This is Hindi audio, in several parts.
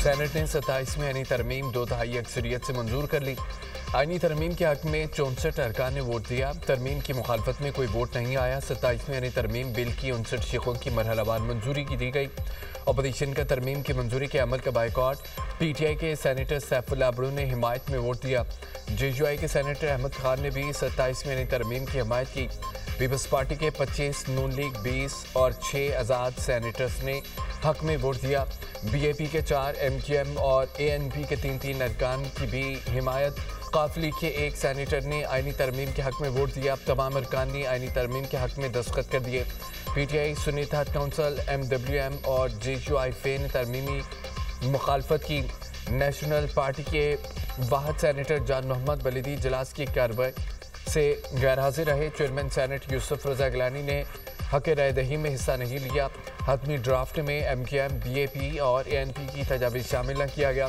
सेनेट ने 27वीं आईनी तरमीम 2/3 अक्सरियत से मंजूर कर ली। आईनी तरमीम के हक में 64 अरकान ने वोट दिया। तरमीम की मुखालफत में कोई वोट नहीं आया। 27वीं आईनी तरमीम बिल की 59 शेखों की मरहलावार मंजूरी की दी गई। अपोजिशन का तरमीम की मंजूरी के अमल का बाइकॉट। PTI के सेनेटर सैफुल्लाह अब्रू ने हिमायत में वोट दिया। JUI के सेनेटर अहमद खान ने भी 27वीं आईनी तरमीम की हिमायत की। पीपल्स पार्टी के 25, नून लीग 20 और 6 आज़ाद सेनेटर्स ने हक में वोट दिया। BAP के 4, MQM और ANP के 3 अरकान की भी हिमायत। काफली के एक सेनेटर ने आईनी तरमीम के हक में वोट दिया। तमाम अरकान ने आईनी तरमीम के हक में दस्तखत कर दिए। PTI, सुन्नी इत्तेहाद काउंसिल, MWM और JUI फे ने तरमीमी मुखालफत की। नेशनल पार्टी के वाहद सेनेटर जान मोहम्मद बलीदी इजलास की कार्रवाई से गैर हाजिर रहे। चेयरमैन सेनेट यूसुफ रजा गिलानी ने हक राय दही में हिस्सा नहीं लिया। हतमी ड्राफ्ट में MQM, BAP और ANP की तजावीज़ शामिल न किया गया।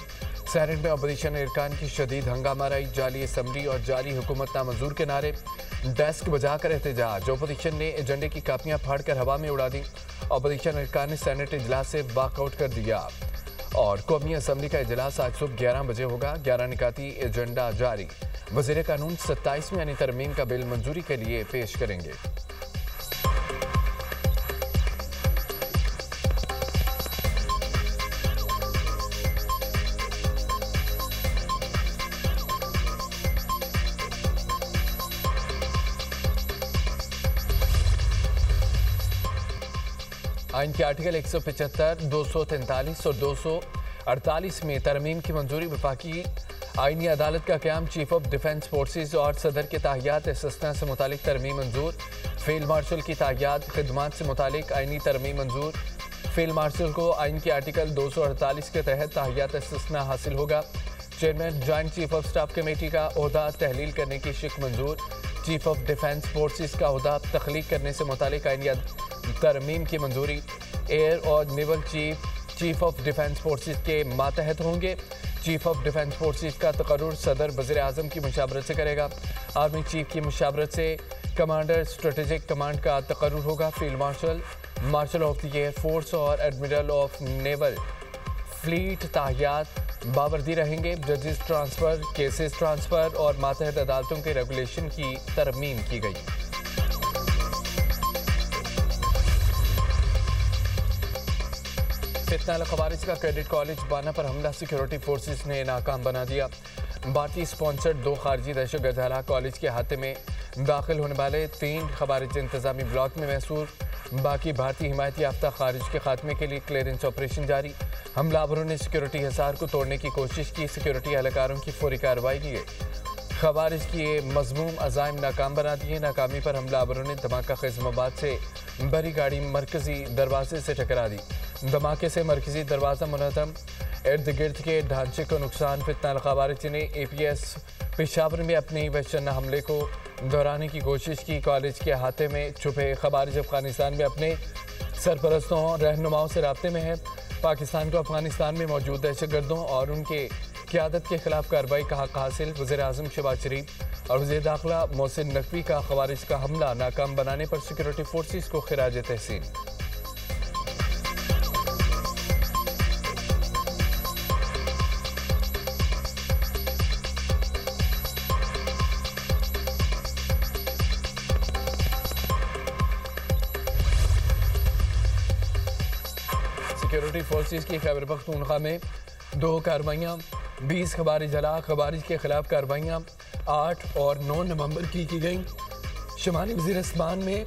सेनेट में अपोजिशन अरकान की शदीद हंगामा रही। जाली असम्बली और जाली हुकूमत नामंजूर के नारे, डेस्क बजाकर एहतजाज। अपोजिशन ने एजेंडे की कापियां फाड़कर हवा में उड़ा दी। अपोजिशन अरकान ने सेनेट इजलास से वॉकआउट कर दिया और कौमी असम्बली का इजलास आज सुबह 11 बजे होगा। 11 निकाती एजेंडा जारी। वज़ीर कानून 27वीं आईनी तरमीम का बिल मंजूरी के लिए पेश करेंगे। आइन के आर्टिकल 175, 243 और 248 में तरमीम की मंजूरी। वफाकी आईनी अदालत का क़याम। चीफ ऑफ डिफेंस फोर्सेज और सदर के ताहियात इस्तिस्ना से मुतालिक तरमीम मंजूर। फील्ड मार्शल की ताहियात खिदमात से मुतालिक आईनी तरमीम मंजूर। फील्ड मार्शल को आइन के आर्टिकल 248 के तहत ताहियात इस्तिस्ना हासिल होगा। Chairman joint chief of staff committee का ओहदा तहलील करने की शिक मंजूर। चीफ ऑफ डिफेंस फोर्सेज का ओहदा तख्लीक करने से मुतालिक आईनी तरमीम की मंजूरी। एयर और naval chief of defence forces के मातहत होंगे। चीफ ऑफ डिफेंस फोर्सेज का तकर्रुर सदर वज़ीर आज़म की मुशावरत से करेगा। आर्मी चीफ की मुशावरत से कमांडर स्ट्रेटेजिक कमांड का तकर्रुर होगा। Field marshal, marshal of the air force और एडमिरल ऑफ नेवल फ्लीट ताहियात बावर्दी रहेंगे। जजेस ट्रांसफ़र, केसेस ट्रांसफ़र और मातहत अदालतों के रेगुलेशन की तरमीम की गई। फितना खवारिज का क्रेडिट कॉलेज बाना पर हमला सिक्योरिटी फोर्सेस ने नाकाम बना दिया। भारतीय स्पॉन्सर्ड 2 खारजी दहशतगर्द हलाक। कॉलेज के अहाते में दाखिल होने वाले 3 खवारिज इंतजामी ब्लॉक में महसूर। बाकी भारतीय हिमायत याफ्ता खारिज के खात्मे के लिए क्लियरेंस ऑपरेशन जारी। हमलावरों ने सिक्योरिटी हिसार को तोड़ने की कोशिश की। सिक्योरिटी एहलकारों की फौरी कार्रवाई की गई। खवारिज की मज़मूम अज़ाइम नाकाम बना दिए। नाकामी पर हमलावरों ने धमाका खेज़ मवाद से भरी गाड़ी मरकजी दरवाजे से टकरा दी। धमाके से मरकजी दरवाज़ा मुनहदम, इर्द गिर्द के ढांचे को नुकसान। फितना खवारिज ने APS पेशावर में अपने वहशना हमले को दोहराने की कोशिश की। कॉलेज के अहाते में छुपे खवारिज अफगानिस्तान में अपने सरपरस्तों रहनुमाओं से राब्ते में है। पाकिस्तान को अफगानिस्तान में मौजूद दहशतगर्दों और उनके क़यादत के खिलाफ कार्रवाई का हक हासिल। वज़ीर आज़म शहबाज शरीफ और वज़ीर दाखिला मोहसिन नकवी का खवारिज का हमला नाकाम बनाने पर सिक्योरिटी फोर्सेस को खिराज तहसीन। सिक्योरिटी फोर्सेस की खैबर पख्तूनख्वा में 2 कार्रवाइयाँ, 20 खवारिज हलाक। खवारिज के खिलाफ कार्रवाइयाँ 8 और 9 नवंबर की गई। शुमाली वज़ीरिस्तान में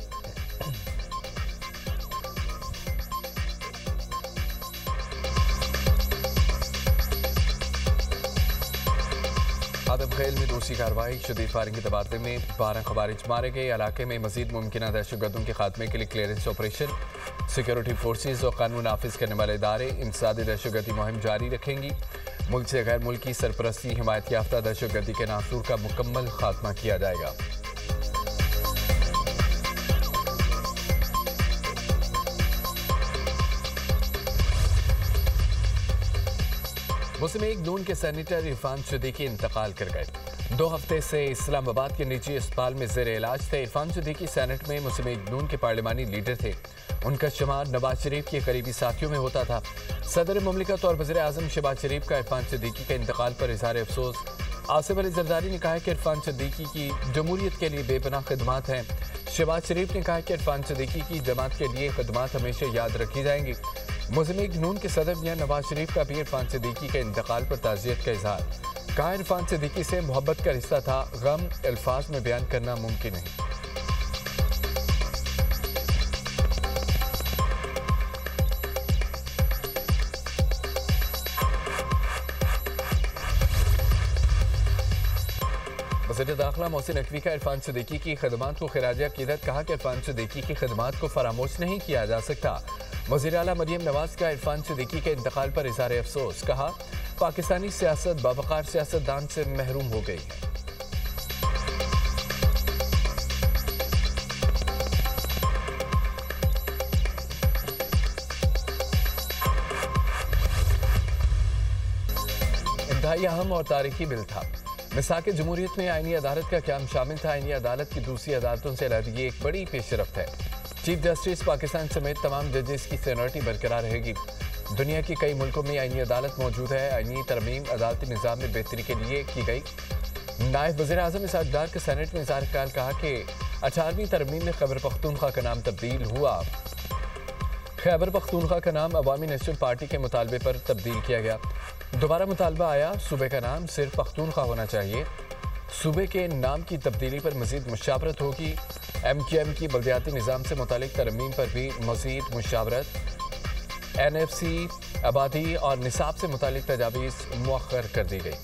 आदम खेल में दूसरी कार्रवाई। शदीद फायरिंग के तबादले में 12 खवारिज मारे गए। इलाके में मजीद मुमकिन दहशतगर्दों के खात्मे के लिए क्लियरेंस ऑपरेशन। सिक्योरिटी फोर्सेज और कानून नाफिज करने वाले इदारे इंसदादी दहशतगर्दी मुहिम जारी रखेंगी। मुल्क से गैर मुल्की सरपरस्ती हिमायत याफ्ता दहशतगर्दी के नासूर का मुकम्मल खात्मा किया जाएगा। मुस्लिम लीग नून के सेनेटर इरफान सिद्दीकी इंतकाल कर गए। 2 हफ्ते से इस्लामाबाद के निजी अस्पताल में जेर इलाज थे। इरफान सिद्दीकी सेनेट में मुस्लिम लीग नून के पार्लिमानी लीडर थे। उनका शुमार नवाज शरीफ के करीबी साथियों में होता था। सदर मुमलिकत और वज़ीर आज़म शहबाज शरीफ का इरफान सिद्दीकी के इंतकाल पर इज़हार अफसोस। आसिफ अली जरदारी ने कहा है कि इरफान सिद्दीकी की जमहूरियत के लिए बेपनाह खिदमात हैं। शहबाज शरीफ ने कहा कि इरफान सिद्दीकी की जमात के लिए खिदमात हमेशा याद रखी जाएंगी। मुस्लिम लीग नून के सदर मियां नवाज शरीफ का भी इरफान सिद्दीकी के इंतकाल पर ताज़ियत का इजहार। कहा इरफान सिद्दीकी से मोहब्बत का रिश्ता था, गम अल्फाज में बयान करना मुमकिन नहीं। वज़ीर दाखिला मोहसिन नकवी का इरफान सिद्दीकी की खिदमात को खिराज अकीदत। कहा कि इरफान सिद्दीकी की खिदमात को फरामोश नहीं किया जा सकता। वज़ीर आला मरियम नवाज का इरफान सिद्दीकी के इंतकाल पर इज़हार अफसोस। कहा पाकिस्तानी सियासत बावकार सियासतदान से महरूम हो गई है। इंतहाई अहम और तारीखी बिल था। मिसाक जमहूरियत में आईनी अदालत का क्याम शामिल था। आईनी अदालत की दूसरी अदालतों से अलग ये एक बड़ी पेशरफ्त है। चीफ जस्टिस पाकिस्तान समेत तमाम जजेस की सीनियरिटी बरकरार रहेगी। दुनिया के कई मुल्कों में आईनी अदालत मौजूद है। आईनी तरमीम अदालती निज़ाम में बेहतरी के लिए की गई। नायब वज़ीर आज़म इसहाक डार के सेनेट में इज़हार ख्याल। कहा कि 18वीं तरमीम में खैबर पख्तूनख्वा का नाम तब्दील हुआ। खैबर पख्तूनख्वा का नाम अवामी नेशनल पार्टी के मुतालबे पर तब्दील किया गया। दोबारा मुतालबा आया, सूबे का नाम सिर्फ पख्तूनख्वा होना चाहिए। सूबे के नाम की तब्दीली पर मज़ीद मुशावरत होगी। MQM की बल्दियाती निज़ाम से मुतालिक तरमीम पर भी मज़ीद मुशावरत। NFC आबादी और निसाब से मुतालिक तजावीज़ मुअख्खर कर दी गई।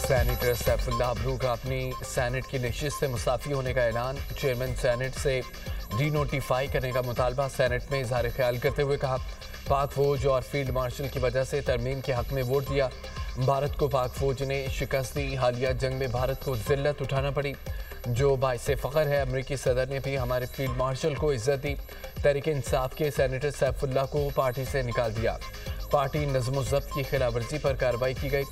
सेनेटर सैफुल्लाह अबरू का अपनी सेनेट की नशिस्त से मुस्ताफ़ी होने का ऐलान। चेयरमैन सेनेट से डी-नोटिफाई करने का मुतालबा। सेनेट में इजहार ख्याल करते हुए कहा पाक फौज और फील्ड मार्शल की वजह से तरमीम के हक में वोट दिया। भारत को पाक फौज ने शिकस्त दी। हालिया जंग में भारत को जिल्लत उठाना पड़ी, जो बाइसे फ़ख्र है। अमरीकी सदर ने भी हमारे फील्ड मार्शल को इज्जत दी। तहरीक इंसाफ के सेनेटर सैफुल्लाह को पार्टी से निकाल दिया। पार्टी नज़्म ज़ब्त की खिलाफवर्जी पर कार्रवाई की गई।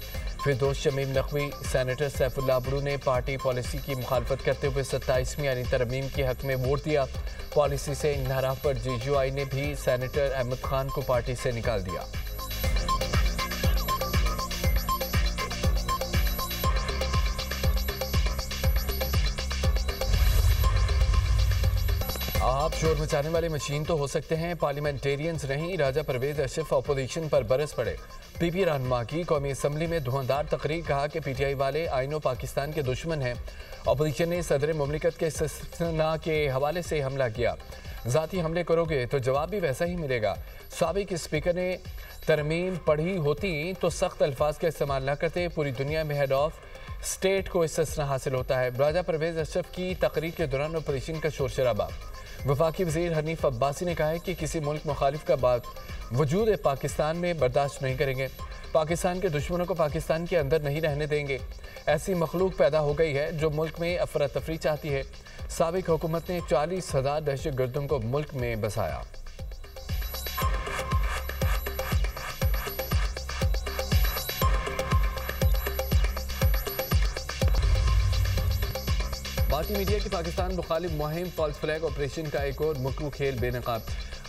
फिरदौस शमीम नकवी सेनेटर सैफुल्लाह अबरू ने पार्टी पॉलिसी की मुखालफत करते हुए 27वीं यानी तरमीम के हक में वोट दिया। पॉलिसी से इन्हराफ पर GUI ने भी सेनेटर अहमद खान को पार्टी से निकाल दिया। आप शोर मचाने वाले मशीन तो हो सकते हैं, पार्लियामेंटेरियंस नहीं। राजा परवेज अशरफ अपोजिशन पर बरस पड़े। PP रहनुमा की कौमी असम्बली में धुआंधार तकरीर। कहा कि PTI वाले आइनो पाकिस्तान के दुश्मन हैं। अपोजिशन ने सदर मुमलिकत के इस्तिस्ना के हवाले से हमला किया। ज़ाती हमले करोगे तो जवाब भी वैसा ही मिलेगा। साबिक स्पीकर ने तरमीम पढ़ी होती तो सख्त अल्फाज का इस्तेमाल न करते। पूरी दुनिया में हेड ऑफ स्टेट को इस्तिस्ना हासिल होता है। राजा परवेज अशरफ की तकरीर के दौरान अपोजिशन का शोर शराबा। वफाकी वज़ीर हनीफ अब्बासी ने कहा है कि किसी मुल्क मुखालिफ का बात वजूद पाकिस्तान में बर्दाश्त नहीं करेंगे। पाकिस्तान के दुश्मनों को पाकिस्तान के अंदर नहीं रहने देंगे। ऐसी मखलूक पैदा हो गई है जो मुल्क में अफरा तफरी चाहती है। साबिक हुकूमत ने 40,000 दहशतगर्दों को मुल्क में बसाया। भारतीय मीडिया की पाकिस्तान मुखालिफ मुहिम फॉल्स फ्लैग ऑपरेशन का एक और मुकरू खेल बेनकाब।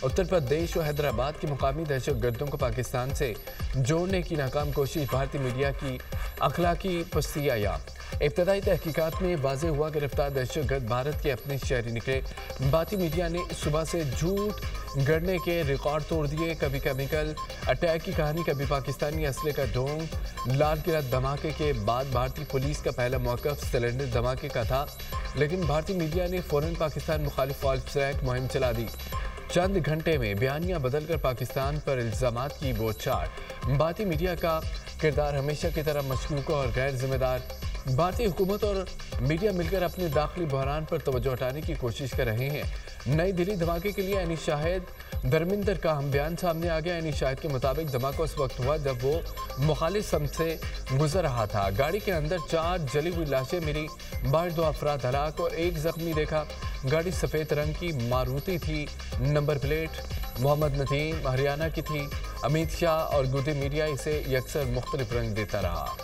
उत्तर प्रदेश और हैदराबाद की मुकामी दहशतगर्दों को पाकिस्तान से जोड़ने की नाकाम कोशिश। भारतीय मीडिया की अखलाकी पस्तियाँ। इब्तदाई तहकीकात में वाज़ेह हुआ गिरफ्तार दहशतगर्द भारत के अपने शहरी निकले। भारतीय मीडिया ने सुबह से झूठ गढ़ने के रिकॉर्ड तोड़ दिए। कभी केमिकल अटैक की कहानी, कभी पाकिस्तानी असले का ढोंग। लाल किला धमाके के बाद भारतीय पुलिस का पहला मौक़िफ़ सिलेंडर धमाके का था, लेकिन भारतीय मीडिया ने फ़ौरन पाकिस्तान मुखालिफ फॉल्स फ्लैग मुहिम चला दी। चंद घंटे में बयानियाँ बदलकर पाकिस्तान पर इल्ज़ामात की बौछार। भारतीय मीडिया का किरदार हमेशा की तरह मशकूक और गैर जिम्मेदार। भारतीय हुकूमत और मीडिया मिलकर अपने दाखिली बहरान पर तवज्जो हटाने की कोशिश कर रहे हैं। नई दिल्ली धमाके के लिए अनीस शाहिद धर्मिंदर का हम बयान सामने आ गया। अनीस शाहिद के मुताबिक धमाका उस वक्त हुआ जब वो मुखालिफ सम से गुजर रहा था। गाड़ी के अंदर 4 जली हुई लाशें मिली। बाहर 2 अफराद हलाक और 1 जख्मी देखा। गाड़ी सफ़ेद रंग की मारुति थी। नंबर प्लेट मोहम्मद नदीम हरियाणा की थी। अमित शाह और गुदे मीडिया इसे यकसर मुख्तलिफ रंग देता रहा।